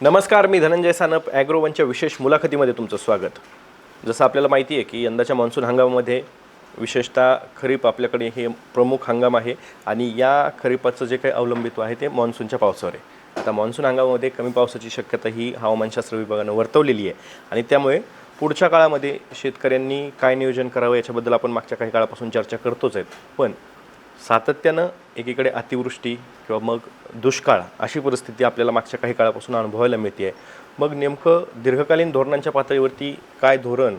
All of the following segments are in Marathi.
नमस्कार, मी धनंजय सानप. ॲग्रोवनच्या विशेष मुलाखतीमध्ये तुमचं स्वागत. जसं आपल्याला माहिती आहे की यंदाच्या मान्सून हंगामामध्ये विशेषतः खरीप आपल्याकडे हे प्रमुख हंगाम आहे आणि या खरीपाचं जे काही अवलंबित्व आहे ते मान्सूनच्या पावसावर आहे. आता मान्सून हंगामामध्ये कमी पावसाची शक्यता ही हवामानशास्त्र विभागानं वर्तवलेली आहे आणि त्यामुळे पुढच्या काळामध्ये शेतकऱ्यांनी काय नियोजन करावं याच्याबद्दल आपण मागच्या काही काळापासून चर्चा करतोच आहेत. पण सातत्यानं एकीकडे अतिवृष्टी किंवा मग दुष्काळ अशी परिस्थिती आपल्याला मागच्या काही काळापासून अनुभवायला मिळते आहे. मग नेमकं दीर्घकालीन धोरणांच्या पातळीवरती काय धोरण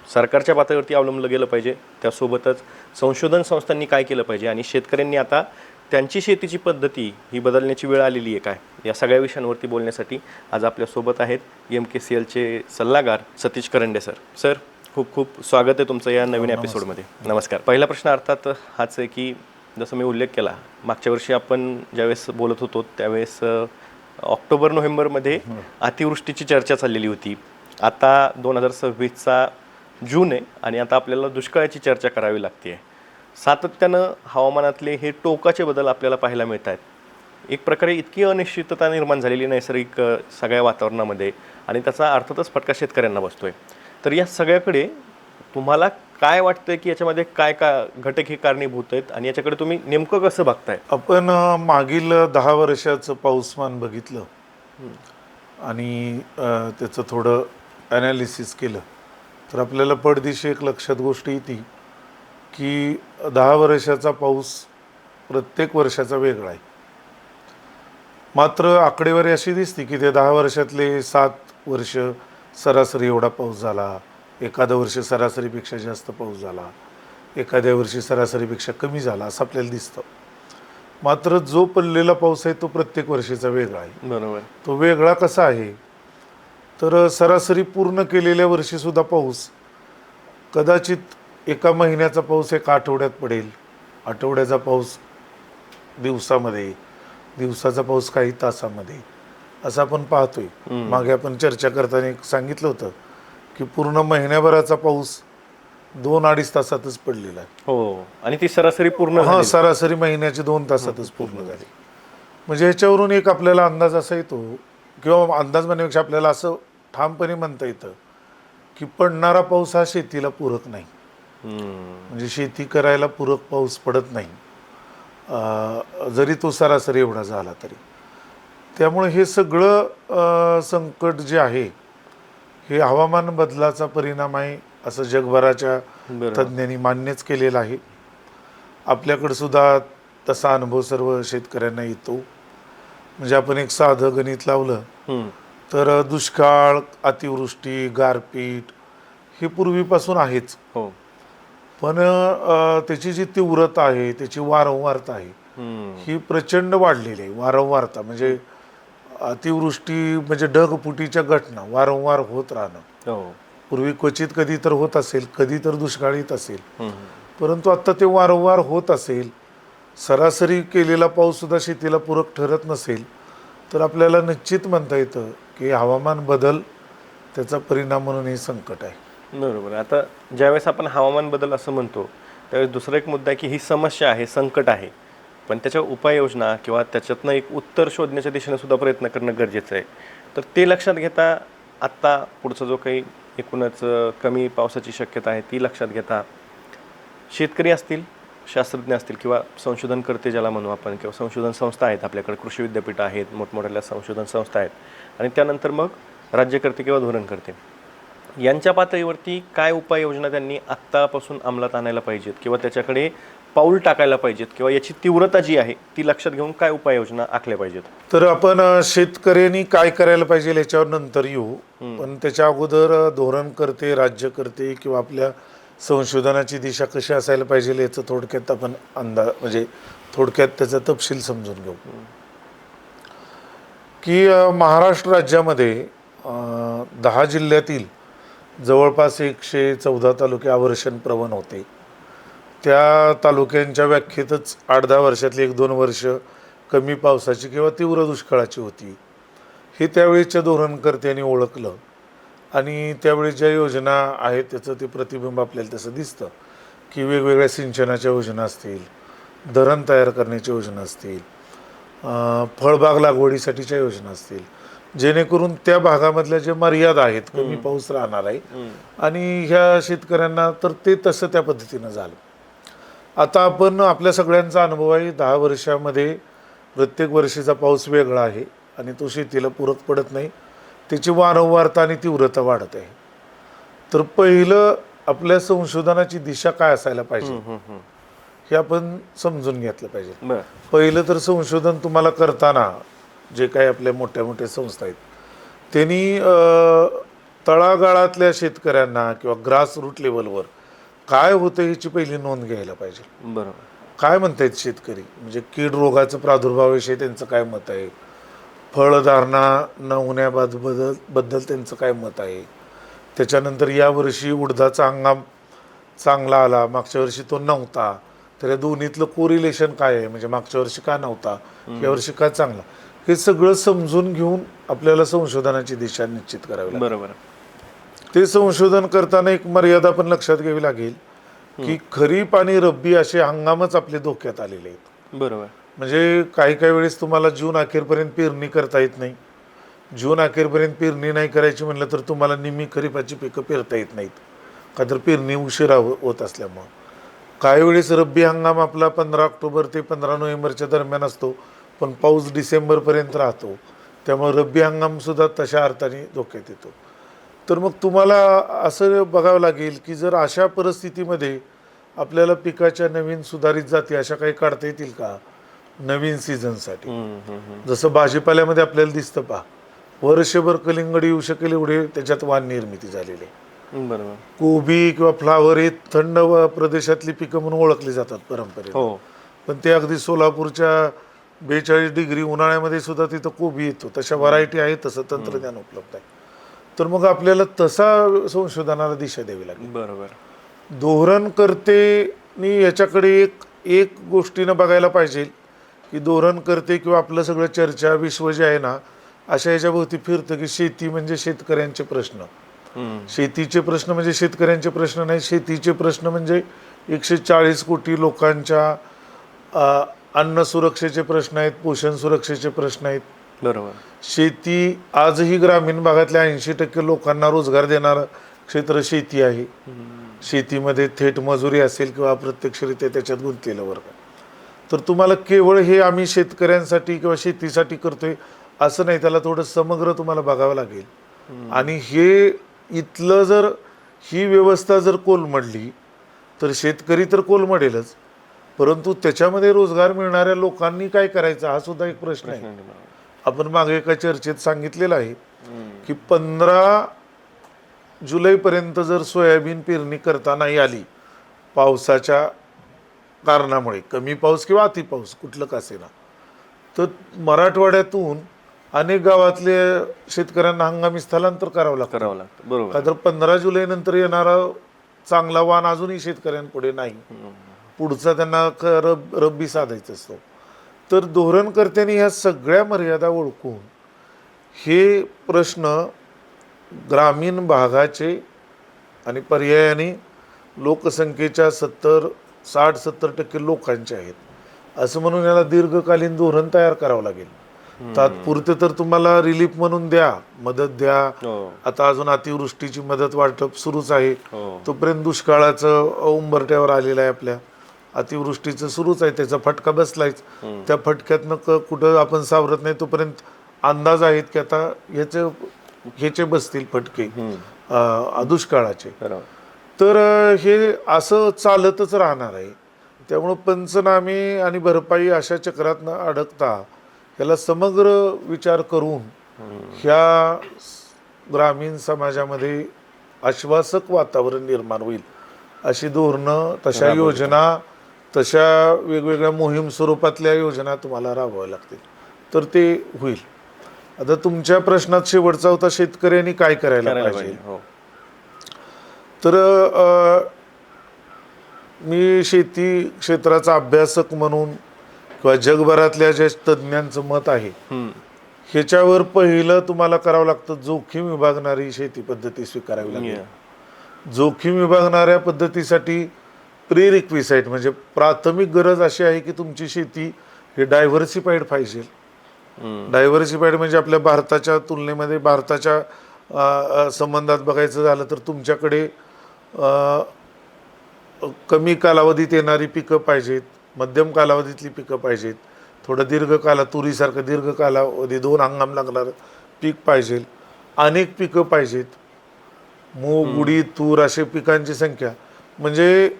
सरकारच्या पातळीवरती अवलंबलं गेलं पाहिजे, त्यासोबतच संशोधन संस्थांनी काय केलं पाहिजे आणि शेतकऱ्यांनी आता त्यांची शेतीची पद्धती ही बदलण्याची वेळ आलेली आहे काय, या सगळ्या विषयांवरती बोलण्यासाठी आज आपल्यासोबत आहेत MKCLचे सल्लागार सतीश करंडे सर. सर, खूप खूप स्वागत आहे तुमचं या नवीन एपिसोडमध्ये. नमस्कार. पहिला प्रश्न अर्थात हाच आहे की जसं मी उल्लेख केला, मागच्या वर्षी आपण ज्यावेळेस बोलत होतो त्यावेळेस ऑक्टोबर-नोव्हेंबरमध्ये अतिवृष्टीची चर्चा चाललेली होती. आता 2026चा जून आहे आणि आता आपल्याला दुष्काळाची चर्चा करावी लागते आहे. सातत्यानं हवामानातले हे टोकाचे बदल आपल्याला पाहायला मिळत आहेत. एक प्रकारे इतकी अनिश्चितता निर्माण झालेली नैसर्गिक सगळ्या वातावरणामध्ये आणि त्याचा अर्थातच फटका शेतकऱ्यांना बसतोय. तर या सगळ्याकडे तुम्हाला काय वाटतंय की याच्यामध्ये काय घटक हे कारणीभूत आहेत आणि याच्याकडे तुम्ही नेमकं कसं बघताय? आपण मागील 10 वर्षाचं पाऊसमान बघितलं आणि त्याचं थोडं ॲनालिसिस केलं तर आपल्याला पडदिशी एक लक्षात गोष्ट येते की 10 वर्षाचा पाऊस प्रत्येक वर्षाचा वेगळा आहे. मात्र आकडेवारी अशी दिसते की ते 10 वर्षातले 7 वर्ष सरासरी एवढा पाऊस झाला, एखादं वर्ष सरासरीपेक्षा जास्त पाऊस झाला, एखाद्या वर्षी सरासरीपेक्षा कमी झाला असं आपल्याला दिसतं. मात्र जो पडलेला पाऊस आहे तो प्रत्येक वर्षीचा वेगळा आहे. बरोबर. तो वेगळा कसा आहे तर सरासरी पूर्ण केलेल्या वर्षीसुद्धा पाऊस कदाचित एका महिन्याचा पाऊस एका आठवड्यात पडेल, आठवड्याचा पाऊस दिवसामध्ये, दिवसाचा पाऊस काही तासामध्ये, असं आपण पाहतोय. मागे आपण चर्चा करताना सांगितलं होतं की पूर्ण महिन्याभराचा पाऊस 2-2.5 तासातच पडलेला आहे. हो, आणि ती सरासरी पूर्ण सरासरी महिन्याची 2 तासातच पूर्ण झाली. म्हणजे ह्याच्यावरून एक आपल्याला अंदाज असा येतो किंवा अंदाज म्हणण्यापेक्षा आपल्याला असं ठामपणे म्हणता येतं की पडणारा पाऊस हा शेतीला पूरक नाही. म्हणजे शेती करायला पूरक पाऊस पडत नाही, जरी तो सरासरी एवढा झाला तरी. त्यामुळे हे सगळं संकट जे आहे हे हवामान बदलाचा परिणाम आहे असं जगभराच्या तज्ज्ञांनी मान्यच केलेलं आहे. आपल्याकडे सुद्धा तसा अनुभव सर्व शेतकऱ्यांना येतो. म्हणजे आपण एक साधं गणित लावलं तर दुष्काळ, अतिवृष्टी, गारपीट हे पूर्वीपासून आहेच. हो, पण त्याची जी तीव्रता आहे, त्याची वारंवारता आहे ही प्रचंड वाढलेली आहे. वारंवारता म्हणजे अतिवृष्टी म्हणजे ढगफुटीच्या घटना वारंवार होत राहणं. पूर्वी क्वचित कधी तर होत असेल, कधी तर दुष्काळ येत असेल, परंतु आता ते वारंवार होत असेल, सरासरी केलेला पाऊस सुद्धा शेतीला पूरक ठरत नसेल तर आपल्याला निश्चित म्हणता येतं की हवामान बदल त्याचा परिणाम म्हणून हे संकट आहे. बरोबर. आता ज्यावेळेस आपण हवामान बदल असं म्हणतो त्यावेळेस दुसरा एक मुद्दा आहे की ही समस्या आहे, संकट आहे, पण त्याच्या उपाययोजना किंवा त्याच्यातनं एक उत्तर शोधण्याच्या दिशेने सुद्धा प्रयत्न करणं गरजेचं आहे. तर ते लक्षात घेता आत्ता पुढचा जो काही एकूणच कमी पावसाची शक्यता आहे ती लक्षात घेता शेतकरी असतील, शास्त्रज्ञ असतील किंवा संशोधनकर्ते ज्याला म्हणू आपण, किंवा संशोधन संस्था आहेत आपल्याकडे, कृषी विद्यापीठं आहेत, मोठमोठ्या संशोधन संस्था आहेत आणि त्यानंतर मग राज्यकर्ते किंवा धोरणकर्ते, यांच्या पातळीवरती काय उपाययोजना त्यांनी आत्तापासून अंमलात आणायला पाहिजेत किंवा त्याच्याकडे पाऊल टाकायला पाहिजेत किंवा याची तीव्रता जी आहे ती लक्षात घेऊन काय उपाययोजना आखल्या पाहिजेत? तर आपण शेतकऱ्यांनी काय करायला पाहिजे याच्यावर नंतर येऊ, पण त्याच्या अगोदर धोरणकर्ते, राज्यकर्ते किंवा आपल्या संशोधनाची दिशा कशी असायला पाहिजे याचं थोडक्यात आपण म्हणजे थोडक्यात त्याचा तपशील समजून घेऊ. की महाराष्ट्र राज्यामध्ये 10 जिल्ह्यातील जवळपास 114 तालुके अवर्षण प्रवण होते. त्या तालुक्यांच्या व्याख्येतच 8-10 वर्षातली 1-2 वर्ष कमी पावसाची किंवा तीव्र दुष्काळाची होती. हे त्यावेळेच्या धोरणकर्त्यांनी ओळखलं आणि त्यावेळी ज्या योजना आहेत त्याचं ते प्रतिबिंब आपल्याला तसं दिसतं की वेगवेगळ्या सिंचनाच्या योजना असतील, धरण तयार करण्याच्या योजना असतील, फळबाग लागवडीसाठीच्या योजना असतील, जेणेकरून त्या भागामधल्या जे मर्यादा आहेत, कमी पाऊस राहणार आहे आणि ह्या शेतकऱ्यांना तर ते तसं त्या पद्धतीनं झालं. आता आपण आपल्या सगळ्यांचा अनुभव आहे, 10 वर्षामध्ये प्रत्येक वर्षीचा पाऊस वेगळा आहे आणि तो शेतीला पूरक पडत नाही, त्याची वारंवारता आणि तीव्रता वाढत आहे. तर पहिलं आपल्या संशोधनाची दिशा काय असायला पाहिजे हे आपण समजून घेतलं पाहिजे. बरं. पहिलं तर संशोधन तुम्हाला करताना जे काही आपल्या मोठ्या मोठ्या संस्था आहेत त्यांनी तळागाळातल्या शेतकऱ्यांना किंवा ग्रास रूट लेवलवर काय होतं ह्याची पहिली नोंद घ्यायला पाहिजे. बरोबर. काय म्हणतायत शेतकरी, म्हणजे कीड रोगाचं प्रादुर्भावाविषयी त्यांचं काय मत आहे, फळधारणा न होण्याबद्दल त्यांचं काय मत आहे, त्याच्यानंतर यावर्षी उडदाचा हंगाम चांगला आला, मागच्या वर्षी तो नव्हता, तर या दोन्हीतलं कोरिलेशन काय आहे, म्हणजे मागच्या वर्षी का नव्हता, यावर्षी का चांगला, हे सगळं समजून घेऊन आपल्याला संशोधनाची दिशा निश्चित करावी लागेल. बरोबर. ते संशोधन करताना एक मर्यादा पण लक्षात घ्यावी लागेल की खरीप आणि रब्बी असे हंगामच आपले धोक्यात आलेले आहेत. बरोबर. म्हणजे काही काही वेळेस तुम्हाला जून अखेरपर्यंत पेरणी करता येत नाही. जून अखेरपर्यंत पेरणी नाही करायची म्हणलं तर तुम्हाला निम्मी खरीपाची पिकं पेरता येत नाहीत, का तर पेरणी उशिरा होत असल्यामुळं. काही वेळेस रब्बी हंगाम आपला 15 ऑक्टोबर ते 15 नोव्हेंबरच्या दरम्यान असतो, पण पाऊस डिसेंबरपर्यंत राहतो, त्यामुळे रब्बी हंगामसुद्धा तशा अर्थाने धोक्यात येतो. तर मग तुम्हाला असं बघावं लागेल की जर अशा परिस्थितीमध्ये आपल्याला पिकाच्या नवीन सुधारित जाती अशा काही काढता येतील का नवीन सीझनसाठी. जसं भाजीपाल्यामध्ये आपल्याला दिसतं पहा, वर्षभर कलिंगड येऊ शकेल एवढे त्याच्यात वाण निर्मिती झालेली आहे. बरोबर. कोबी किंवा फ्लावर हे थंड प्रदेशातली पिकं म्हणून ओळखली जातात परंपरेने, हो. पण ते अगदी सोलापूरच्या 42 डिग्री उन्हाळ्यामध्ये सुद्धा तिथं कोबी येतो. तशा व्हरायटी आहे, तसं तंत्रज्ञान उपलब्ध आहे. तर मग आपल्याला तसा संशोधनाला दिशा द्यावी लागेल. बरोबर. धोरणकर्तेनी याच्याकडे एक गोष्टीनं बघायला पाहिजे की धोरणकर्ते किंवा आपलं सगळं चर्चा विश्व जे आहे ना अशा याच्याभोवती फिरतं की शेती म्हणजे शेतकऱ्यांचे प्रश्न, शेतीचे प्रश्न म्हणजे शेतकऱ्यांचे प्रश्न नाही, शेतीचे प्रश्न म्हणजे 140 कोटी लोकांच्या अन्न सुरक्षेचे प्रश्न आहेत, पोषण सुरक्षेचे प्रश्न आहेत. बरोबर. शेती आजही ग्रामीण भागातल्या 80% लोकांना रोजगार देणारं क्षेत्र शेती आहे. शेतीमध्ये थेट मजुरी असेल किंवा अप्रत्यक्षरित्या त्याच्यात गुंतलेलं वर्ग. तर तुम्हाला केवळ हे आम्ही शेतकऱ्यांसाठी किंवा शेतीसाठी करतोय असं नाही, त्याला थोडं समग्र तुम्हाला बघावं लागेल. आणि हे इथलं जर ही व्यवस्था जर कोलमडली तर शेतकरी तर कोलमडेलच, परंतु त्याच्यामध्ये रोजगार मिळणाऱ्या लोकांनी काय करायचं हा सुद्धा एक प्रश्न आहे. आपण मागे एका चर्चेत सांगितलेलं आहे की 15 जुलैपर्यंत जर सोयाबीन पेरणी करता नाही आली पावसाच्या कारणामुळे, कमी पाऊस किंवा अति पाऊस कुठलं का असेना, तर मराठवाड्यातून अनेक गावातले शेतकऱ्यांना हंगामी स्थलांतर करावं लागतं. बरोबर. का तर 15 जुलै नंतर येणारा चांगला वाण अजूनही शेतकऱ्यांपुढे नाही, पुढचा त्यांना रब्बी साधायचा असतो. तर धोरणकर्त्यांनी ह्या सगळ्या मर्यादा ओळखून हे प्रश्न ग्रामीण भागाचे आणि पर्यायाने लोकसंख्येच्या 60-70% लोकांचे आहेत असं म्हणून याला दीर्घकालीन धोरण तयार करावं लागेल. तात्पुरते तर तुम्हाला रिलीफ म्हणून द्या, मदत द्या. आता अजून अतिवृष्टीची मदत वाटप सुरूच आहे, तोपर्यंत दुष्काळाचं उंबरठ्यावर आलेलं आहे, आपल्या अतिवृष्टीचं सुरूच आहे, त्याचा फटका बसलायच. त्या फटक्यातनं कुठं आपण सावरत नाही तोपर्यंत अंदाज आहेत की आता ह्याचे बसतील फटके दुष्काळाचे. तर हे असं चालतच राहणार आहे. त्यामुळं पंचनामे आणि भरपाई अशा चक्रातनं अडकता याला समग्र विचार करून ह्या ग्रामीण समाजामध्ये आश्वासक वातावरण निर्माण होईल अशी धोरणं, तशा योजना, तशा वेगवेगळ्या मोहीम स्वरूपातल्या योजना तुम्हाला राबवाव्या लागतील, तर ते होईल. आता तुमच्या प्रश्नात शेवटचा होता शेतकऱ्यांनी काय करायला पाहिजे. तर मी शेती क्षेत्राचा अभ्यासक म्हणून किंवा जगभरातल्या ज्या तज्ज्ञांचं मत आहे ह्याच्यावर पहिलं तुम्हाला करावं लागतं जोखीम विभागणारी शेती पद्धती स्वीकारावी लागेल. जोखीम विभागणाऱ्या पद्धतीसाठी प्रीरिक्विसाइट म्हणजे प्राथमिक गरज अशी आहे की तुमची शेती ही डायव्हर्सिफाईड पाहिजे, डायव्हर्सिफाईड म्हणजे आपल्या भारताच्या तुलनेमध्ये भारताच्या संबंधात बघायचं झालं तर तुमच्याकडे अ, कमी कालावधीत येणारी पिकं पाहिजेत, मध्यम कालावधीतली पिकं पाहिजेत, थोडं तुरीसारखं दीर्घ कालावधी 2 हंगाम लागणारं पीक पाहिजे, अनेक पिकं पाहिजेत, मूग उडीद तूर असे पिकांची संख्या म्हणजे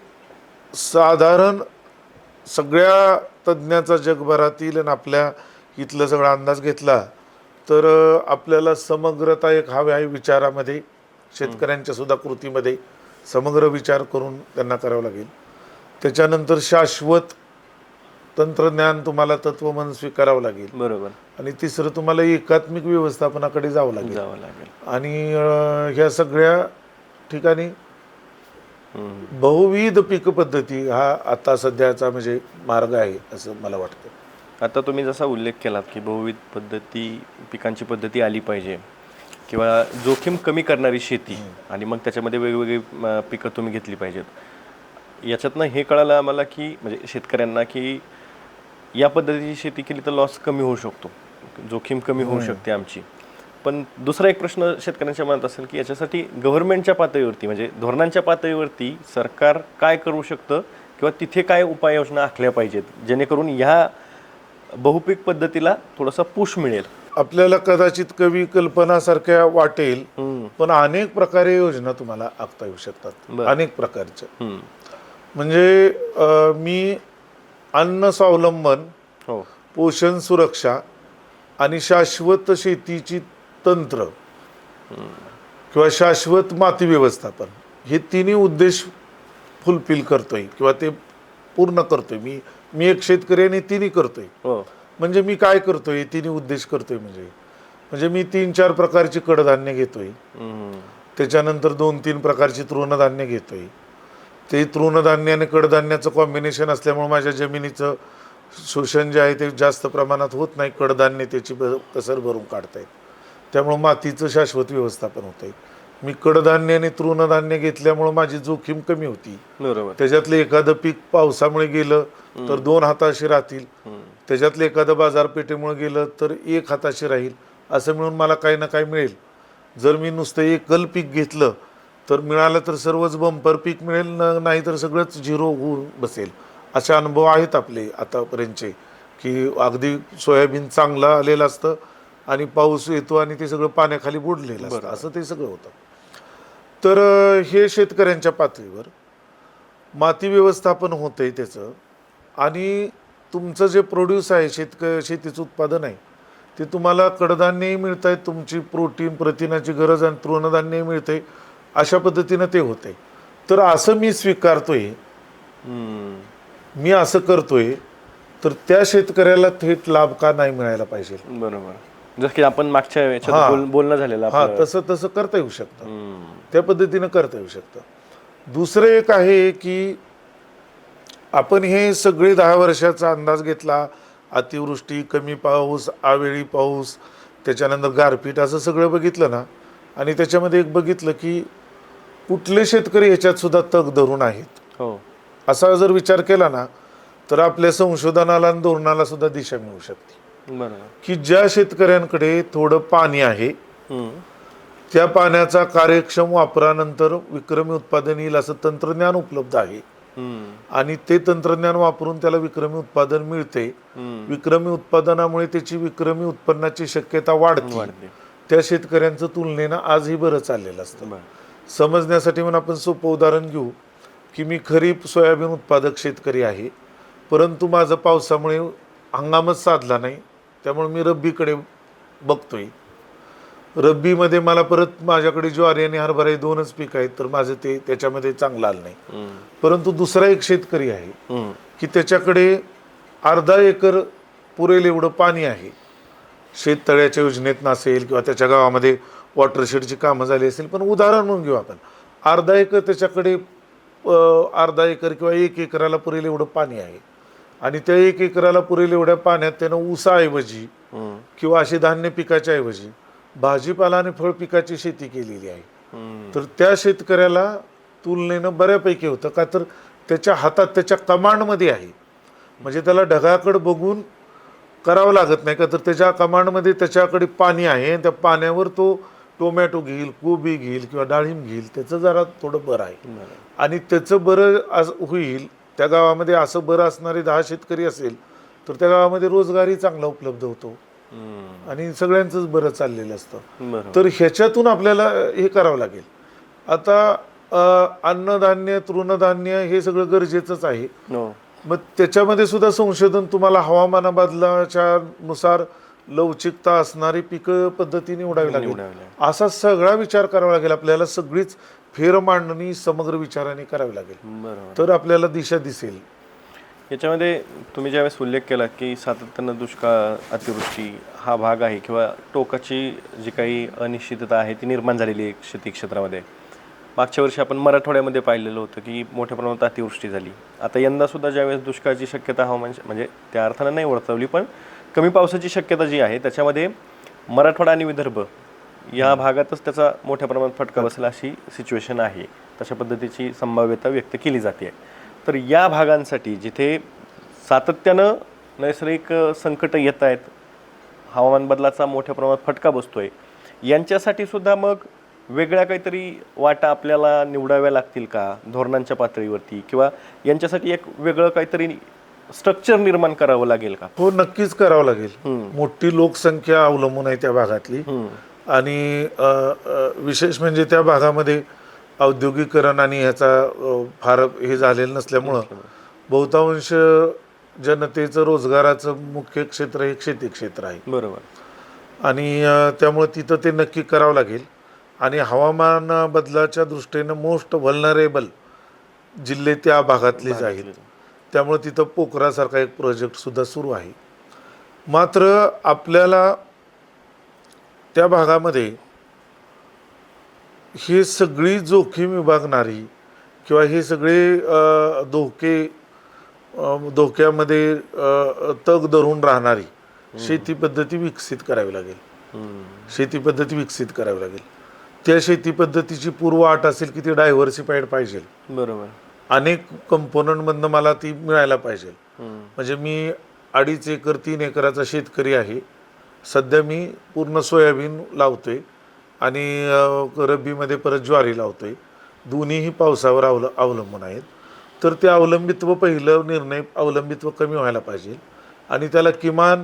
साधारण सगळ्या तज्ज्ञाचा जगभरातील आणि आपल्या इथलं सगळा अंदाज घेतला तर आपल्याला समग्रता एक हवी आहे विचारामध्ये, शेतकऱ्यांच्या सुद्धा कृतीमध्ये समग्र विचार करून त्यांना करावं लागेल. त्याच्यानंतर शाश्वत तंत्रज्ञान तुम्हाला तत्वमन स्वीकारावं लागेल. बरोबर. आणि तिसरं तुम्हाला एकात्मिक व्यवस्थापनाकडे जावं लागेल. आणि ह्या सगळ्या ठिकाणी बहुविध पीक पद्धती हा आता सध्याचा म्हणजे मार्ग आहे असं मला वाटतं. आता तुम्ही जसा उल्लेख केलात की बहुविध पिकांची पद्धती आली पाहिजे किंवा जोखीम कमी करणारी शेती आणि मग त्याच्यामध्ये वेगवेगळी पिकं तुम्ही घेतली पाहिजेत. याच्यातनं हे कळालं आम्हाला की म्हणजे शेतकऱ्यांना की या पद्धतीची शेती केली तर लॉस कमी होऊ शकतो, जोखीम कमी होऊ शकते आमची. पण दुसरा एक प्रश्न शेतकऱ्यांच्या मनात असेल की याच्यासाठी गव्हर्नमेंटच्या पातळीवरती म्हणजे धोरणांच्या पातळीवरती सरकार काय करू शकतं किंवा तिथे काय उपाययोजना आखल्या पाहिजेत जेणेकरून ह्या बहुपीक पद्धतीला थोडासा पुश मिळेल. आपल्याला कदाचित कवी कल्पनासारख्या वाटेल पण अनेक प्रकारे योजना तुम्हाला आखता येऊ शकतात, अनेक प्रकारच्या. म्हणजे मी अन्न स्वावलंबन, पोषण सुरक्षा आणि शाश्वत शेतीची तंत्र किंवा शाश्वत माती व्यवस्थापन हे तिन्ही उद्देश फुलफिल करतोय किंवा ते पूर्ण करतोय. मी एक शेतकरी आणि तिन्ही करतोय. म्हणजे मी काय करतोय तिन्ही उद्देश करतोय म्हणजे मी 3-4 प्रकारची कडधान्य घेतोय, त्याच्यानंतर 2-3 प्रकारची तृणधान्य घेतोय. ते तृणधान्य आणि कडधान्याचं कॉम्बिनेशन असल्यामुळे माझ्या जमिनीचं शोषण जे आहे ते जास्त प्रमाणात होत नाही, कडधान्य त्याची कसर भरून काढतायत, त्यामुळं मातीचं शाश्वत व्यवस्थापन होतंय. मी कडधान्य आणि तृणधान्य घेतल्यामुळं माझी जोखीम कमी होती. बरोबर. त्याच्यातलं एखादं पीक पावसामुळे गेलं तर 2 हाताशी राहतील, त्याच्यातलं एखादं बाजारपेठेमुळे गेलं तर 1 हाताशी राहील, असं मिळून मला काही ना काही मिळेल. जर मी नुसतं एकल पीक घेतलं तर मिळालं तर सर्वच बंपर पीक मिळेल, नाही तर सगळंच झिरो होऊन बसेल. असे अनुभव आहेत आपले आतापर्यंतचे की अगदी सोयाबीन चांगलं आलेलं असतं आणि पाऊस येतो आणि ते सगळं पाण्याखाली बुडलेलं असतं, असं ते सगळं होतं. तर हे शेतकऱ्यांच्या पातळीवर माती व्यवस्थापन होतंय त्याचं. आणि तुमचं जे प्रोड्यूस आहे शेतीचं उत्पादन आहे ते तुम्हाला कडधान्यही मिळत आहे, तुमची प्रोटीन प्रथिनाची गरज आणि तृणधान्यही मिळते, अशा पद्धतीनं ते होते. तर असं मी स्वीकारतोय, मी असं करतोय, तर त्या शेतकऱ्याला थेट लाभ का नाही मिळायला पाहिजे. बरोबर. जसं की आपण मागच्या याच्यात बोलणं झालेलं तसं करता येऊ शकतं, त्या पद्धतीनं करता येऊ शकतं. दुसरं एक आहे की आपण हे सगळे 10 वर्षाचा अंदाज घेतला, अतिवृष्टी, कमी पाऊस, अवेळी पाऊस, त्याच्यानंतर गारपीट, असं सगळं बघितलं ना, आणि त्याच्यामध्ये एक बघितलं की कुठले शेतकरी ह्याच्यात सुद्धा तग धरून आहेत, असा जर विचार केला ना तर आपल्या संशोधनाला आणि धोरणाला सुद्धा दिशा मिळू शकते. की ज्या शेतकऱ्यांकडे थोडं पाणी आहे त्या पाण्याचा कार्यक्षम वापरानंतर विक्रमी उत्पादन येईल असं तंत्रज्ञान उपलब्ध आहे आणि ते तंत्रज्ञान वापरून त्याला विक्रमी उत्पादन मिळते. विक्रमी उत्पादनामुळे त्याची विक्रमी उत्पन्नाची शक्यता वाढते. त्या शेतकऱ्यांचं तुलनेनं आजही बरं चाललेलं असतं. समजण्यासाठी म्हणून आपण सोपं उदाहरण घेऊ की मी खरीप सोयाबीन उत्पादक शेतकरी आहे, परंतु माझं पावसामुळे हंगामच साधला नाही, त्यामुळे मी रब्बीकडे बघतोय. रब्बीमध्ये मला परत माझ्याकडे ज्वारी आणि हरभरा हे 2च पीक आहेत, तर माझं ते त्याच्यामध्ये चांगलं आलं नाही. परंतु दुसरा एक शेतकरी आहे की त्याच्याकडे अर्धा एकर पुरेल एवढं पाणी आहे, शेततळ्याच्या योजनेत नसेल किंवा त्याच्या गावामध्ये वॉटरशेडची कामं झाली असेल, पण उदाहरण म्हणून घेऊ आपण, अर्धा एकर त्याच्याकडे अर्धा एकर किंवा 1 एकराला पुरेल एवढं पाणी आहे आणि त्या 1 एकराला पुरेल एवढ्या पाण्यात त्यानं ऊसाऐवजी किंवा अशी धान्य पिकाच्या ऐवजी भाजीपाला आणि फळ पिकाची शेती केलेली आहे. तर त्या शेतकऱ्याला तुलनेनं बऱ्यापैकी होतं, का तर त्याच्या हातात त्याच्या कमांडमध्ये आहे, म्हणजे त्याला ढगाकडे बघून करावं लागत नाही का, तर त्याच्या कमांडमध्ये त्याच्याकडे पाणी आहे आणि त्या पाण्यावर तो टोमॅटो घेईल, कोबी घेईल किंवा डाळिंब घेईल, त्याचं जरा थोडं बरं आहे. आणि त्याचं बरं होईल, त्या गावामध्ये असं बरं असणारे 10 शेतकरी असेल तर त्या गावामध्ये रोजगारही चांगला उपलब्ध होतो आणि सगळ्यांचंच बरं चाललेलं असतं. तर ह्याच्यातून आपल्याला हे करावं लागेल. आता अन्नधान्य, तृणधान्य हे सगळं गरजेचंच आहे. मग त्याच्यामध्ये सुद्धा संशोधन तुम्हाला हवामान बदलाच्या नुसार लवचिकता असणारी पिकं पद्धती निवडावी लागेल. असा सगळा विचार करावा लागेल आपल्याला. सगळीच फेर मांडणी समग्र विचाराने करावी लागेल, तर आपल्याला दिशा दिसेल. याच्यामध्ये तुम्ही ज्यावेळेस उल्लेख केला की सातत्यानं दुष्काळ, अतिवृष्टी हा भाग आहे किंवा टोकाची जी काही अनिश्चितता आहे ती निर्माण झालेली आहे शेती क्षेत्रामध्ये. मागच्या वर्षी आपण मराठवाड्यामध्ये पाहिलेलं होतं की मोठ्या प्रमाणात अतिवृष्टी झाली. आता यंदासुद्धा ज्यावेळेस दुष्काळाची शक्यता हवामान म्हणजे त्या अर्थानं नाही वर्तवली, पण कमी पावसाची शक्यता जी आहे त्याच्यामध्ये मराठवाडा आणि विदर्भ या भागातच त्याचा मोठ्या प्रमाणात फटका बसला अशी सिच्युएशन आहे. तशा पद्धतीची संभाव्यता व्यक्त केली जाते. तर या भागांसाठी जिथे सातत्यानं नैसर्गिक संकट येत आहेत, हवामान बदलाचा मोठ्या प्रमाणात फटका बसतोय, यांच्यासाठी सुद्धा मग वेगळ्या काहीतरी वाटा आपल्याला निवडाव्या लागतील का धोरणांच्या पातळीवरती, किंवा यांच्यासाठी एक वेगळं काहीतरी स्ट्रक्चर निर्माण करावं लागेल का? हो, नक्कीच करावं लागेल. मोठी लोकसंख्या अवलंबून आहे त्या भागातली आणि विशेष म्हणजे त्या भागामध्ये औद्योगिकरण आणि ह्याचा फार हे झालेलं नसल्यामुळं बहुतांश जनतेचं रोजगाराचं मुख्य क्षेत्र हे शेती क्षेत्र आहे. बरोबर. आणि त्यामुळे तिथं ते नक्की करावं लागेल. आणि हवामान बदलाच्या दृष्टीनं मोस्ट व्हल्नरेबल जिल्हे त्या भागातलेच आहेत. त्यामुळे तिथं पोखरासारखा एक प्रोजेक्ट सुद्धा सुरू आहे. मात्र आपल्याला त्या भागामध्ये हे सगळी जोखीम विभागणारी किंवा हे सगळे धोक्यामध्ये तग धरून राहणारी शेती पद्धती विकसित करावी लागेल. शेती पद्धती विकसित करावी लागेल. त्या शेती पद्धतीची पूर्व अट असेल की ती डायव्हर्सिफाईड पाहिजे. बरोबर. अनेक कंपोनंटमधनं मला ती मिळायला पाहिजे. म्हणजे मी 2.5 एकर 3 एकराचा शेतकरी आहे. सध्या मी पूर्ण सोयाबीन लावतोय आणि रब्बीमध्ये परत ज्वारी लावतोय. दोन्हीही पावसावर अवलंबून आहेत. तर ते अवलंबित्व, पहिलं निर्णय अवलंबित्व कमी व्हायला पाहिजे आणि त्याला किमान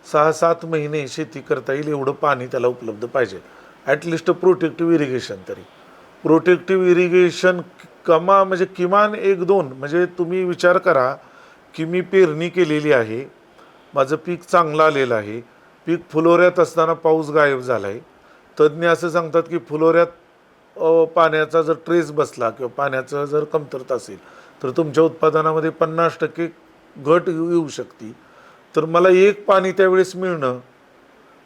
6-7 महिने शेती करता येईल एवढं पाणी त्याला उपलब्ध पाहिजे. ॲटलिस्ट प्रोटेक्टिव्ह इरिगेशन तरी. प्रोटेक्टिव्ह इरिगेशन म्हणजे किमान 1-2, म्हणजे तुम्ही विचार करा की मी पेरणी केलेली आहे, माझं पीक चांगलं आलेलं आहे, पीक फुलोऱ्यात असताना पाऊस गायब झाला आहे. तज्ज्ञ असं सांगतात की फुलोऱ्यात पाण्याचा जर ट्रेस बसला किंवा पाण्याचं जर कमतरता असेल तर तुमच्या उत्पादनामध्ये 50% घट येऊ शकते. तर मला एक पाणी त्यावेळेस मिळणं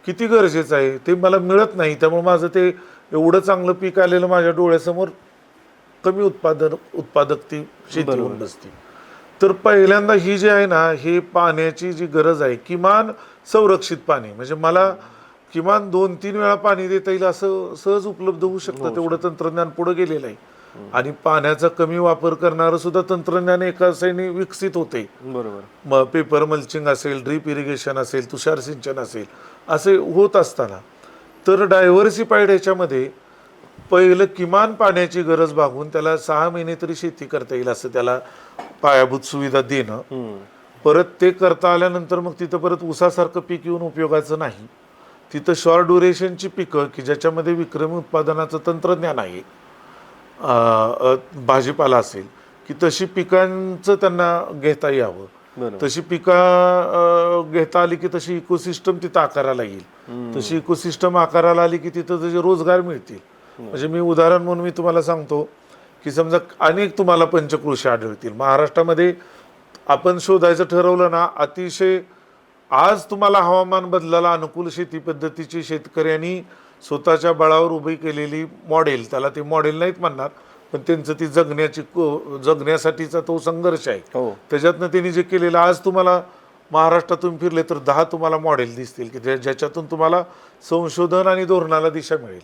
किती गरजेचं आहे ते मला मिळत नाही. त्यामुळे माझं ते एवढं चांगलं पीक आलेलं माझ्या डोळ्यासमोर कमी उत्पादकती शेती होऊन बसते. तर पहिल्यांदा ही जी आहे ना, हे पाण्याची जी गरज आहे, किमान संरक्षित पाणी, म्हणजे मला किमान 2-3 वेळा पाणी देता येईल असं सहज उपलब्ध होऊ शकतं. तेवढं तंत्रज्ञान पुढे गेलेलं आहे. आणि पाण्याचा कमी वापर करणारं सुद्धा तंत्रज्ञान एका साईडने विकसित होते. बरोबर. पेपर मल्चिंग असेल, ड्रीप इरिगेशन असेल, तुषार सिंचन असेल, असे होत असताना तर डायव्हर्सिफाईड ह्याच्यामध्ये पहिलं किमान पाण्याची गरज भागवून त्याला 6 महिने तरी शेती करता येईल असं त्याला पायाभूत सुविधा देणं. परत ते करता आल्यानंतर मग तिथं परत ऊसासारखं पीक येऊन उपयोगाचं नाही. तिथं शॉर्ट ड्युरेशनची पिकं की ज्याच्यामध्ये विक्रमी उत्पादनाचं तंत्रज्ञान आहे, भाजीपाला असेल, की तशी पिकांचं त्यांना घेता यावं. तशी पिकं घेता आली की तशी इकोसिस्टम तिथं आकाराला येईल. तशी इकोसिस्टम आकाराला आली की तिथं त्याचे रोजगार मिळतील. म्हणजे मी उदाहरण म्हणून मी तुम्हाला सांगतो की समजा अनेक तुम्हाला पंचकृषी आढळतील महाराष्ट्रामध्ये. आपण शोधायचं ठरवलं ना, अतिशय आज तुम्हाला हवामान बदलाला अनुकूल शेती पद्धतीची शेतकऱ्यांनी स्वतःच्या बळावर उभी केलेली मॉडेल, त्याला ते मॉडेल नाहीत म्हणणार, पण त्यांचं ती जगण्यासाठीचा तो संघर्ष आहे. त्याच्यातनं त्यांनी जे केलेलं, आज तुम्हाला महाराष्ट्रातून फिरले तर 10 तुम्हाला मॉडेल दिसतील की ज्याच्यातून तुम्हाला संशोधन आणि धोरणाला दिशा मिळेल.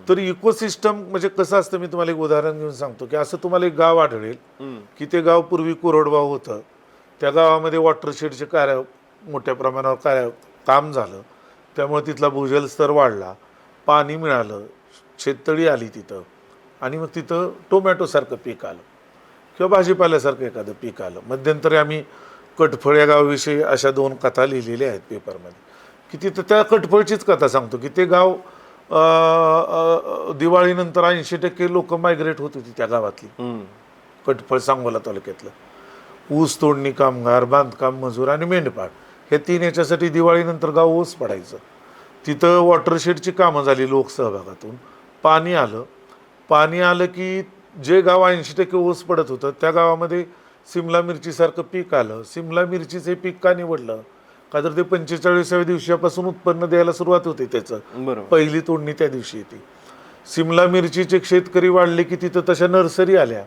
तर इकोसिस्टम म्हणजे कसं असतं, मी तुम्हाला एक उदाहरण घेऊन सांगतो की असं तुम्हाला एक गाव आढळेल की ते गाव पूर्वी कोरडवाहू होतं. त्या गावामध्ये वॉटरशेडचे मोठ्या प्रमाणावर काम झालं, त्यामुळे तिथला भूजल स्तर वाढला, पाणी मिळालं, शेततळी आली तिथं, आणि मग तिथं टोमॅटोसारखं पीक आलं किंवा भाजीपाल्यासारखं एखादं पीक आलं. मध्यंतरी आम्ही कटफळ या गावाविषयी अशा 2 कथा लिहिलेल्या आहेत पेपरमध्ये, की तिथं त्या कटफळचीच कथा सांगतो की ते गाव दिवाळीनंतर 80% लोक मायग्रेट होत होती त्या गावातली. कटफळ सांगोला तालुक्यातलं ऊस तोडणी कामगार, बांधकाम मजूर आणि मेंढपाळ हे 3 याच्यासाठी दिवाळीनंतर गाव ऊस पडायचं. तिथं वॉटरशेडची कामं झाली लोकसहभागातून, पाणी आलं की जे गाव 80% ऊस पडत होतं त्या गावामध्ये सिमला मिरचीसारखं पीक आलं. सिमला मिरचीचं हे पीक का निवडलं? का तर ते 45व्या दिवसापासून उत्पन्न द्यायला सुरुवात होते त्याचं. पहिली तोडणी त्या दिवशी येते. सिमला मिरचीचे शेतकरी वाढले की तिथं तशा नर्सरी आल्या,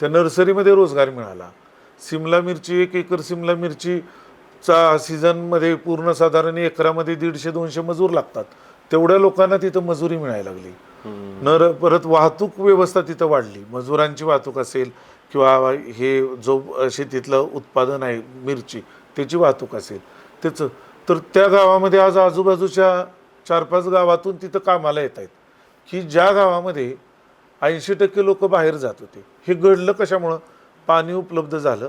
त्या नर्सरीमध्ये रोजगार मिळाला. सिमला मिरची 1 एकर सिमला मिरचीचा सीझनमध्ये पूर्ण साधारण एकरामध्ये 150-200 मजूर लागतात. तेवढ्या लोकांना तिथं मजुरी मिळायला लागली. परत वाहतूक व्यवस्था तिथं वाढली, मजुरांची वाहतूक असेल किंवा हे जो शेतीतलं उत्पादन आहे मिरची त्याची वाहतूक असेल त्याचं, तर त्या गावामध्ये आज आजूबाजूच्या 4-5 गावातून तिथं कामाला येत आहेत, की ज्या गावामध्ये 80% लोक बाहेर जात होते. हे घडलं कशामुळं? पाणी उपलब्ध झालं,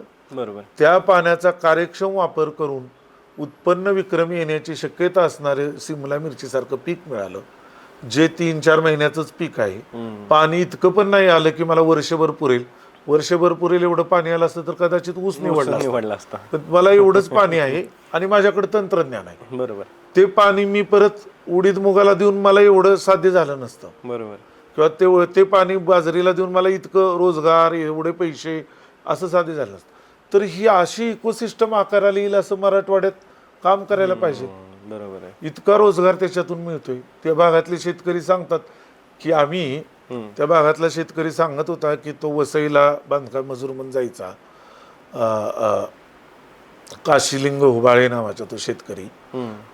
त्या पाण्याचा कार्यक्षम वापर करून उत्पन्न विक्रमी येण्याची शक्यता असणारे सिमला मिरचीसारखं पीक मिळालं, जे 3-4 महिन्याचंच पीक आहे. पाणी इतकं पण नाही आलं की मला वर्षभर पुरेल एवढं पाणी आलं असतं तर कदाचित ऊस निवडला असता. पण मला एवढंच पाणी आहे आणि माझ्याकडे तंत्रज्ञान आहे, ते पाणी मी परत उडीद मुगाला देऊन मला एवढं साध्य झालं नसतं, किंवा ते पाणी बाजरीला देऊन मला इतकं रोजगार, एवढे पैसे असं साध्य झालं नसतं. तर ही अशी इकोसिस्टम आकाराला येईल असं मराठवाड्यात काम करायला पाहिजे. इतका रोजगार त्याच्यातून मिळतोय. त्या भागातले शेतकरी सांगतात की आम्ही, त्या भागातला शेतकरी सांगत होता की तो वसईला बांधकाम मजूर म्हणून जायचा, काशीलिंग हुबाळे नावाचा तो शेतकरी.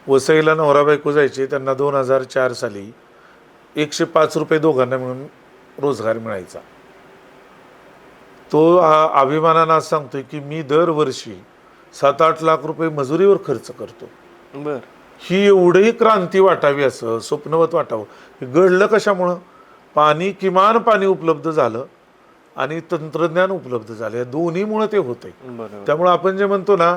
वसईला नवरा बायको जायचे, त्यांना 2004 साली 105 रुपये दोघांना मिळून रोजगार मिळायचा. तो अभिमानानं आज सांगतोय की मी दरवर्षी 7-8 लाख रुपये मजुरीवर खर्च करतो. ही एवढी क्रांती वाटावी, असं स्वप्नवत वाटावं. हे घडलं कशामुळं? किमान पाणी उपलब्ध झालं आणि तंत्रज्ञान उपलब्ध झालं, या दोन्हीमुळे ते होतंय. त्यामुळे आपण जे म्हणतो ना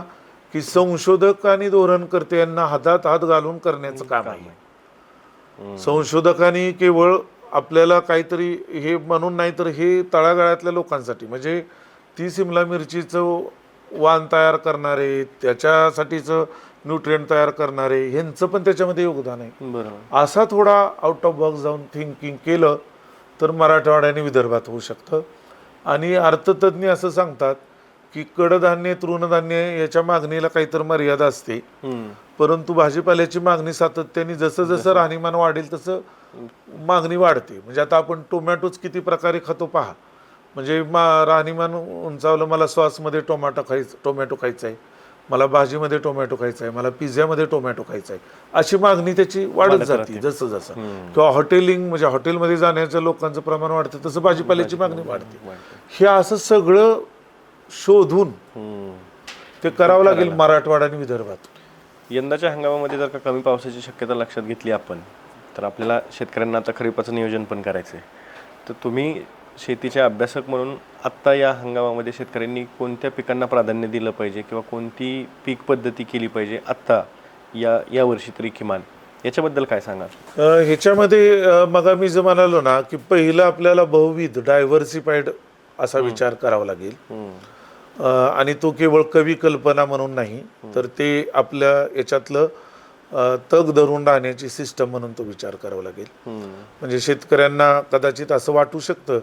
की संशोधक आणि धोरणकर्ते यांना हातात हात घालून करण्याचं काम आहे. संशोधकांनी केवळ आपल्याला काहीतरी हे म्हणून नाही, तर हे तळागाळातल्या लोकांसाठी, म्हणजे ती सिमला मिरचीचं वाण तयार करणारे, त्याच्यासाठीचं न्यूट्रिएंट तयार करणारे, ह्यांचं पण त्याच्यामध्ये योगदान आहे. असा थोडा आउट ऑफ बॉक्स जाऊन थिंकिंग केलं तर मराठवाड्याने विदर्भात होऊ शकतं. आणि अर्थतज्ञ असं सांगतात की कडधान्य, तृणधान्य याच्या मागणीला काहीतरी मर्यादा असते, परंतु भाजीपाल्याची मागणी सातत्याने जसं जसं राहणीमान वाढेल तसं मागणी वाढते. म्हणजे आता आपण टोमॅटोच किती प्रकारे खातो पहा. म्हणजे राहणीमान उंचावलं, मला सॉसमध्ये टोमॅटो खायचा आहे, मला भाजीमध्ये टोमॅटो खायचा आहे, मला पिझ्झामध्ये टोमॅटो खायचा आहे, अशी मागणी त्याची वाढत जाते जसं जसं. किंवा हॉटेलिंग, म्हणजे हॉटेलमध्ये जाण्याच्या लोकांचं प्रमाण वाढतं तसं भाजीपाल्याची मागणी वाढते. हे असं सगळं शोधून ते करावं लागेल मराठवाडा आणि विदर्भात. यंदाच्या हंगामामध्ये जर का कमी पावसाची शक्यता लक्षात घेतली आपण, तर आपल्याला शेतकऱ्यांना आता खरीपाचं नियोजन पण करायचं आहे. तर तुम्ही शेतीचे अभ्यासक म्हणून आत्ता या हंगामामध्ये शेतकऱ्यांनी कोणत्या पिकांना प्राधान्य दिलं पाहिजे किंवा कोणती पीक पद्धती केली पाहिजे आत्ता या वर्षी तरी किमान, याच्याबद्दल काय सांगाल? ह्याच्यामध्ये मग मी जे म्हणालो ना की पहिलं आपल्याला बहुविध, डायव्हर्सिफाईड असा विचार करावा लागेल. आणि तो केवळ कवी कल्पना म्हणून नाही, तर ते आपल्या याच्यातलं तग धरून राहण्याची सिस्टम म्हणून तो विचार करावा लागेल. म्हणजे शेतकऱ्यांना कदाचित असं वाटू शकतं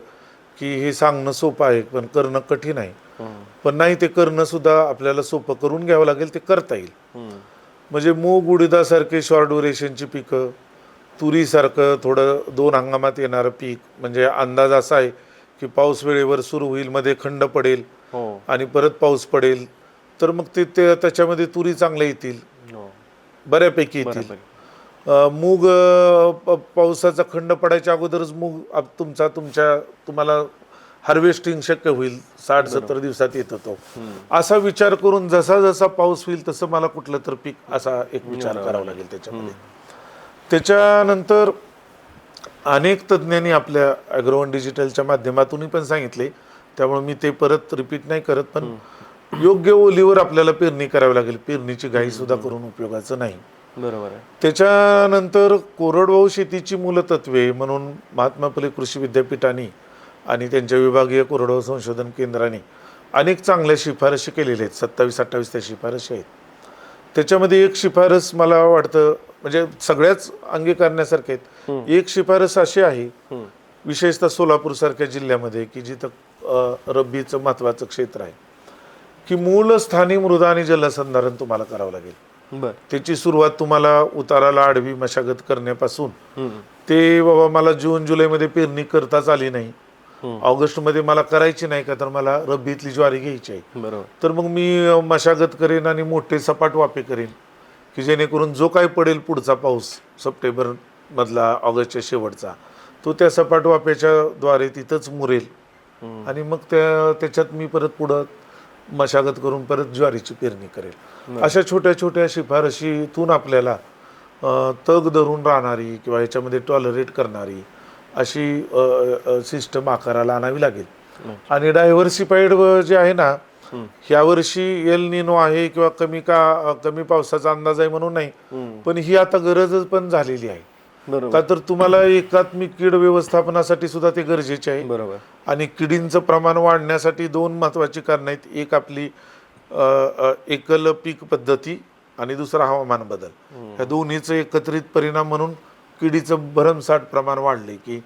की हे सांगणं सोपं आहे पण करणं कठीण आहे, पण नाही, ते करणं सुद्धा आपल्याला सोपं करून घ्यावं लागेल, ते करता येईल. म्हणजे मूग उडीदासारखे शॉर्ट ड्युरेशनची पिकं, तुरीसारखं थोडं 2 हंगामात येणारं पीक, म्हणजे अंदाज असा आहे की पाऊस वेळेवर सुरू होईल, मध्ये खंड पडेल आणि परत पाऊस पडेल, तर मग ते त्याच्यामध्ये तुरी चांगल्या येतील, बऱ्यापैकी येतील. मूग पावसाचा खंड पडायच्या अगोदरच मूग तुम्हाला हार्वेस्टिंग शक्य होईल, 60-70 दिवसात येतो तो. असा विचार करून जसा जसा पाऊस होईल तसं मला कुठलं तर पीक असा एक विचार करावा लागेल त्याच्यामध्ये. त्याच्यानंतर अनेक तज्ज्ञांनी आपल्या ॲग्रोवन डिजिटलच्या माध्यमातूनही पण सांगितले, त्यामुळे मी ते परत रिपीट नाही करत, पण योग्य ओलीवर आपल्याला पेरणी करावी लागेल. पेरणीची घाई सुद्धा करून उपयोगाचं नाही. बरोबर आहे. त्याच्यानंतर कोरडवाहू शेतीची मूलतत्वे म्हणून महात्मा फुले कृषी विद्यापीठाने आणि त्यांच्या विभागीय कोरडवाहू संशोधन केंद्राने अनेक चांगल्या शिफारशी केलेल्या आहेत. 27-28 त्या शिफारशी आहेत. त्याच्यामध्ये एक शिफारस मला वाटतं म्हणजे सगळ्याच अंगीकारण्यासारख्या आहेत. एक शिफारस अशी आहे, विशेषतः सोलापूरसारख्या जिल्ह्यामध्ये की जिथं रब्बीचं महत्त्वाचं क्षेत्र आहे, की मूलस्थानी मृदा आणि जलसंधारण तुम्हाला करावं लागेल. त्याची सुरुवात तुम्हाला उताराला आडवी मशागत करण्यापासून ते बाबा मला जून जुलैमध्ये पेरणी करताच आली नाही, ऑगस्टमध्ये मला करायची नाही का, तर मला रब्बीतली ज्वारी घ्यायची आहे, तर मग मी मशागत करेन आणि मोठे सपाट वाफे करेन की जेणेकरून जो काही पडेल पुढचा पाऊस सप्टेंबर मधला ऑगस्टच्या शेवटचा तो त्या सपाट वाफ्याच्या द्वारे तिथंच मुरेल आणि मग त्याच्यात मी परत पुढं मशागत करून परत ज्वारीची पेरणी करेल. अशा छोट्या छोट्या शिफारशीतून आपल्याला तग धरून राहणारी किंवा याच्यामध्ये टॉलरेट करणारी अशी सिस्टम आकाराला आणावी लागेल. आणि डायव्हर्सिफाईड जे आहे ना, ह्या वर्षी एल निनो आहे किंवा कमी पावसाचा अंदाज आहे म्हणून नाही, पण ही आता गरजच पण झालेली आहे. का तर तुम्हाला एकात्मिक कीड व्यवस्थापनासाठी सुद्धा ते गरजेचे आहे. बरोबर. आणि किडींचं प्रमाण वाढण्यासाठी दोन महत्वाची कारण आहेत. एक आपली एकल पीक पद्धती आणि दुसरा हवामान बदल. ह्या दोन्हीचं एकत्रित परिणाम म्हणून किडीचं भरमसाठ प्रमाण वाढले की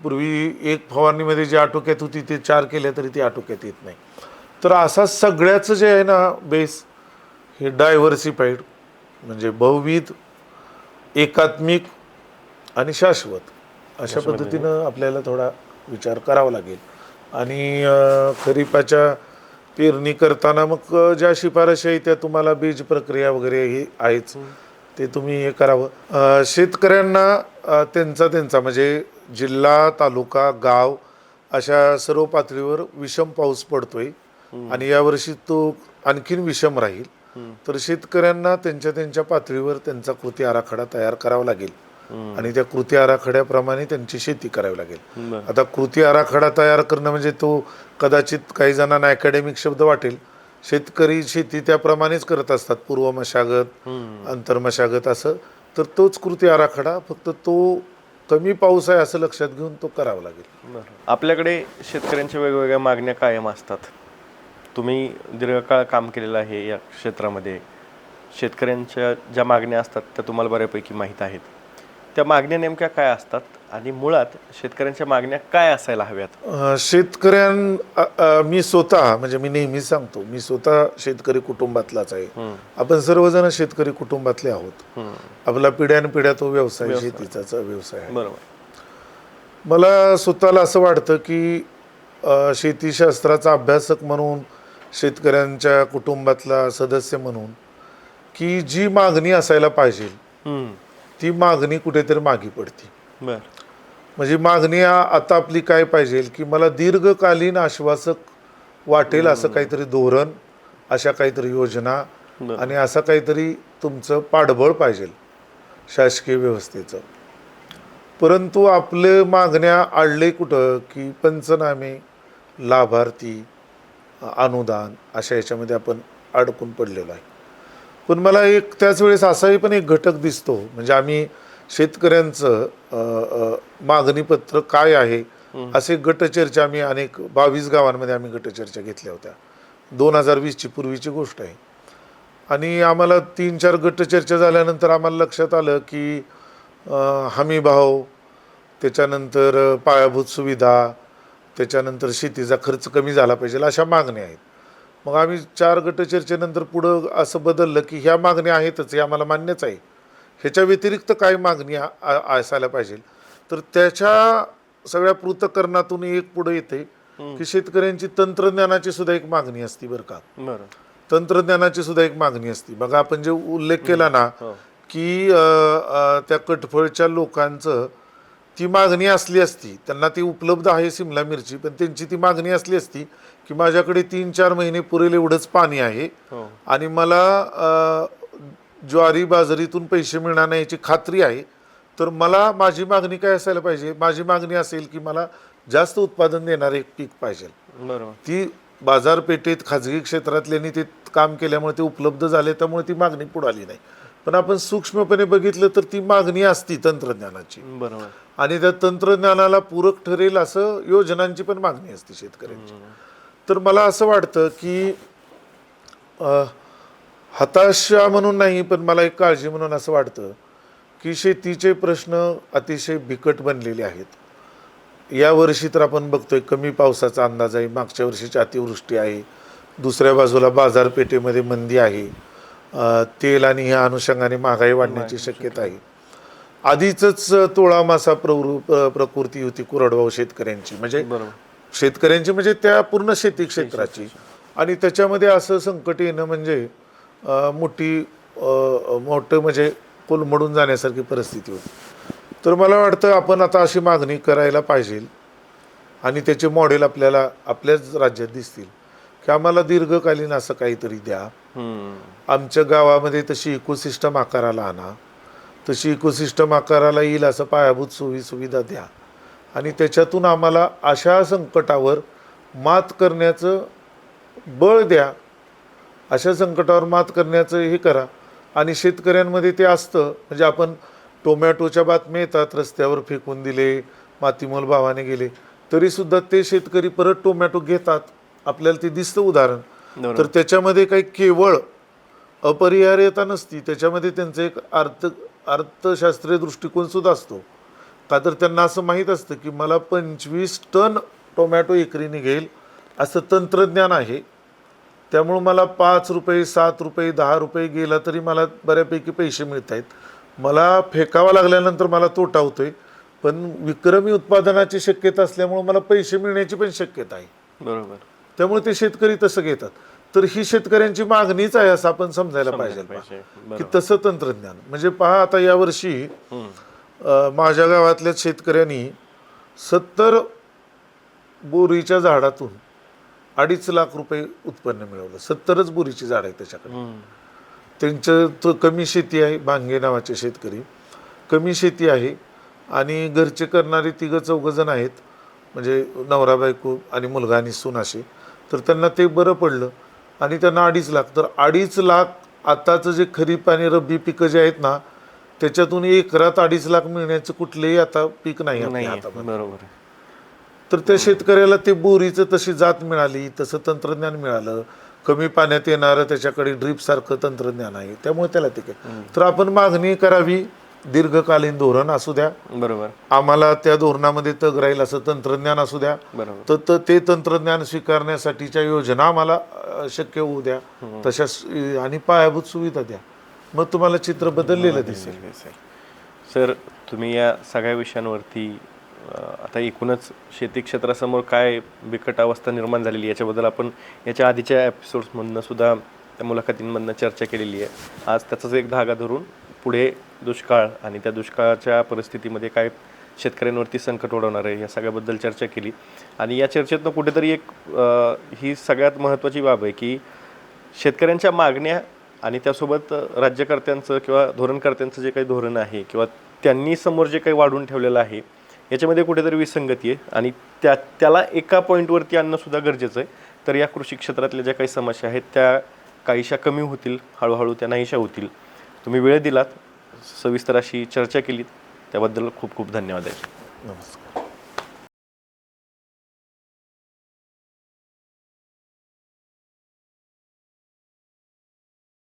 पूर्वी एक फवारणीमध्ये जी आटोक्यात होती ते 4 केल्या तरी ती आटोक्यात येत नाही. तर असा सगळ्याचं जे आहे ना बेस हे डायव्हर्सिफाईड म्हणजे बहुविध, एकात्मिक आणि शाश्वत अशा पद्धतीनं आपल्याला थोडा विचार करावा लागेल. आणि खरीपाच्या पेरणी करताना मग ज्या शिफारशी आहे त्या तुम्हाला बीज प्रक्रिया वगैरे हे आहेच, ते तुम्ही हे करावं. शेतकऱ्यांना त्यांचा म्हणजे जिल्हा, तालुका, गाव अशा सर्व पातळीवर विषम पाऊस पडतोय आणि यावर्षी तो आणखीन विषम राहील. तर शेतकऱ्यांना त्यांच्या पातळीवर त्यांचा कृती आराखडा तयार करावा लागेल आणि त्या कृती आराखड्याप्रमाणे त्यांची शेती करावी लागेल. आता कृती आराखडा तयार करणं म्हणजे तो कदाचित काही जणांना अकॅडमिक शब्द वाटेल. शेतकरी शेती त्याप्रमाणेच करत असतात, पूर्व मशागत, अंतर मशागत असं. तर तोच कृती आराखडा, फक्त तो कमी पाऊस आहे असं लक्षात घेऊन तो करावा लागेल. आपल्याकडे शेतकऱ्यांच्या वेगवेगळ्या मागण्या कायम असतात. तुम्ही दीर्घकाळ काम केलेलं आहे या क्षेत्रामध्ये. शेतकऱ्यांच्या ज्या मागण्या असतात त्या तुम्हाला बऱ्यापैकी माहीत आहेत. त्या मागण्या नेमक्या काय असतात आणि मुळात शेतकऱ्यांच्या मागण्या काय असायला हव्यात? मी स्वतः म्हणजे मी नेहमी सांगतो, मी स्वतः शेतकरी कुटुंबातलाच आहे. आपण सर्वजण शेतकरी कुटुंबातले आहोत. आपला पिढ्यानपिढ्या तो व्यवसाय शेतीचाच व्यवसाय आहे. बरोबर. मला स्वतःला असं वाटतं की शेतीशास्त्राचा अभ्यासक म्हणून, शेतकऱ्यांच्या कुटुंबातला सदस्य म्हणून, की जी मागणी असायला पाहिजे ती मागणी कुठेतरी मागे पडते. म्हणजे मागणी आता आपली काय पाहिजे की मला दीर्घकालीन आश्वासक वाटेल असं काहीतरी धोरण, अशा काहीतरी योजना आणि असं काहीतरी तुमचं पाठबळ पाहिजे शासकीय व्यवस्थेचं. परंतु आपले मागण्या आडले कुठं की पंचनामे, लाभार्थी, अनुदान अशा याच्यामध्ये आपण अडकून पडलेलो आहे. पण मला एक त्याच वेळेस असाही पण एक घटक दिसतो, म्हणजे आम्ही शेतकऱ्यांचं मागणीपत्र काय आहे असे गटचर्चा आम्ही 22 गावांमध्ये आम्ही गटचर्चा घेतल्या होत्या. 2020ची पूर्वीची गोष्ट आहे. आणि आम्हाला 3-4 गटचर्चा झाल्यानंतर आम्हाला लक्षात आलं की हमी भाव, त्याच्यानंतर पायाभूत सुविधा, त्याच्यानंतर शेतीचा खर्च कमी झाला पाहिजे अशा मागण्या आहेत. मग आम्ही 4 गटचर्चेनंतर पुढं असं बदललं की ह्या मागण्या आहेतच, हे आम्हाला मान्यच आहे, ह्याच्या व्यतिरिक्त काय मागणी असायला पाहिजे. तर त्याच्या सगळ्या पृथक्करणातून एक पुढे येते की शेतकऱ्यांची तंत्रज्ञानाची सुद्धा एक मागणी असती. बरं का, तंत्रज्ञानाची सुद्धा एक मागणी असती. बघा आपण जे उल्लेख केला ना की त्या कटफळच्या लोकांचं ती मागणी असली असती, त्यांना ती उपलब्ध आहे सिमला मिरची, पण त्यांची ती मागणी असली असती की माझ्याकडे 3-4 महिने पुरेल एवढंच पाणी आहे हो. आणि मला ज्वारी बाजरीतून पैसे मिळणार नाही याची खात्री आहे, तर मला माझी मागणी काय असायला पाहिजे? माझी मागणी असेल की मला जास्त उत्पादन देणारे एक पीक पाहिजे. बरोबर. ती बाजारपेठेत खाजगी क्षेत्रातल्यांनी ते काम केल्यामुळे ते उपलब्ध झाले, त्यामुळे ती मागणी पुढे आली नाही. पण आपण सूक्ष्मपणे बघितलं तर ती मागणी असती तंत्रज्ञानाची, बरोबर. आणि त्या तंत्रज्ञानाला पूरक ठरेल असं योजनांची पण मागणी असते शेतकऱ्यांची. तर मला असं वाटतं की हताशा म्हणून नाही, पण मला एक काळजी म्हणून असं वाटतं की शेतीचे प्रश्न अतिशय बिकट बनलेले आहेत. या वर्षी तर आपण बघतोय कमी पावसाचा अंदाज आहे, मागच्या वर्षीची अतिवृष्टी आहे, दुसऱ्या बाजूला बाजारपेठेमध्ये मंदी आहे, तेल आणि ह्या अनुषंगाने महागाई वाढण्याची शक्यता आहे. आधीच तोळा मासा प्रकृती होती कोरडवाहू शेतकऱ्यांची, म्हणजे शेतकऱ्यांची म्हणजे त्या पूर्ण शेती क्षेत्राची, आणि त्याच्यामध्ये असं संकट येणं म्हणजे मोठं म्हणजे कोलमडून जाण्यासारखी परिस्थिती होती. तर मला वाटतं आपण आता अशी मागणी करायला पाहिजे, आणि त्याचे मॉडेल आपल्याला आपल्याच राज्यात दिसतील की आम्हाला दीर्घकालीन असं काहीतरी द्या. आमच्या गावामध्ये तशी इकोसिस्टम आकाराला आणा, तशी इकोसिस्टम आकाराला येईल असं पायाभूत सुविधा द्या, आणि त्याच्यातून आम्हाला अशा संकटावर मात करण्याचं बळ द्या. अशा संकटावर मात करण्याचं हे करा. आणि शेतकऱ्यांमध्ये ते असतं, म्हणजे आपण टोमॅटोच्या बातम्या येतात, रस्त्यावर फेकून दिले, मातीमोल भावाने गेले, तरीसुद्धा ते शेतकरी परत टोमॅटो घेतात. आपल्याला ते दिसतं उदाहरण. तर त्याच्यामध्ये काही केवळ अपरिहार्यता नसती, त्याच्यामध्ये त्यांचं एक अर्थशास्त्रीय दृष्टिकोन सुद्धा असतो. का तर त्यांना असं माहीत असतं की मला 25 टन टोमॅटो एकरी निघेल असं तंत्रज्ञान आहे, त्यामुळं मला 5 रुपये 7 रुपये 10 रुपये गेला तरी मला बऱ्यापैकी पैसे मिळत आहेत. मला फेकावा लागल्यानंतर मला तोटा होतोय, पण विक्रमी उत्पादनाची शक्यता असल्यामुळे मला पैसे मिळण्याची पण शक्यता आहे. बरोबर. त्यामुळे ते शेतकरी तसं घेतात. तर ही शेतकऱ्यांची मागणीच आहे असं आपण समजायला पाहिजे की तसं तंत्रज्ञान. म्हणजे पहा, आता यावर्षी माझ्या गावातल्या शेतकऱ्यांनी 70 बोरीच्या झाडातून 2.5 लाख रुपये उत्पन्न मिळवलं. 70च बोरीची झाड आहे त्याच्याकडे. त्यांचं तो कमी शेती आहे, भांगे नावाचे शेतकरी, कमी शेती आहे, आणि घरचे करणारे 3-4 जण आहेत, म्हणजे नवरा बायको आणि मुलगा आणि सून असे. तर त्यांना ते बरं पडलं, आणि त्यांना 2.5 लाख. तर 2.5 लाख आताचं जे खरीप आणि रब्बी पिकं जे आहेत ना, त्याच्यातून एकरात 2.5 लाख मिळण्याचं कुठलेही आता पीक नाही आपल्या हातामध्ये. बरोबर. तर त्या शेतकऱ्याला ते बोरीचं तशी जात मिळाली, तसं तंत्रज्ञान मिळालं, कमी पाण्यात येणारं त्याच्याकडे ड्रीपसारखं तंत्रज्ञान आहे, त्यामुळे त्याला ते काय. तर आपण मागणी करावी, दीर्घकालीन धोरण असू द्या, बरोबर, आम्हाला त्या धोरणामध्ये तग राहील असं तंत्रज्ञान असू द्या, तर ते तंत्रज्ञान स्वीकारण्यासाठीच्या योजना आम्हाला शक्य होऊ द्या तशा, आणि पायाभूत सुविधा द्या. मग तुम्हाला चित्र बदललेलं दिसेल. सर, तुम्ही या सगळ्या विषयांवरती आता एकूणच शेती क्षेत्रासमोर काय बिकट अवस्था निर्माण झालेली याच्याबद्दल आपण याच्या आधीच्या एपिसोड्समधनं सुद्धा त्या मुलाखतींमधनं चर्चा केलेली आहे. आज त्याचाच एक धागा धरून पुढे दुष्काळ आणि त्या दुष्काळाच्या परिस्थितीमध्ये काय शेतकऱ्यांवरती संकट ओढवणार आहे या सगळ्याबद्दल चर्चा केली. आणि या चर्चेतनं कुठेतरी एक ही सगळ्यात महत्त्वाची बाब आहे की शेतकऱ्यांच्या मागण्या आणि त्यासोबत राज्यकर्त्यांचं किंवा धोरणकर्त्यांचं जे काही धोरण आहे किंवा त्यांनी समोर जे काही वाढून ठेवलेलं आहे याच्यामध्ये कुठेतरी विसंगती आहे, आणि त्याला एका पॉईंटवरती आणणंसुद्धा गरजेचं आहे. तर या कृषी क्षेत्रातल्या ज्या काही समस्या आहेत त्या काहीशा कमी होतील, हळूहळू त्या नाहीशा होतील. तुम्ही वेळ दिलात, सविस्तर अशी चर्चा केलीत, त्याबद्दल खूप खूप धन्यवाद आहे. नमस्कार.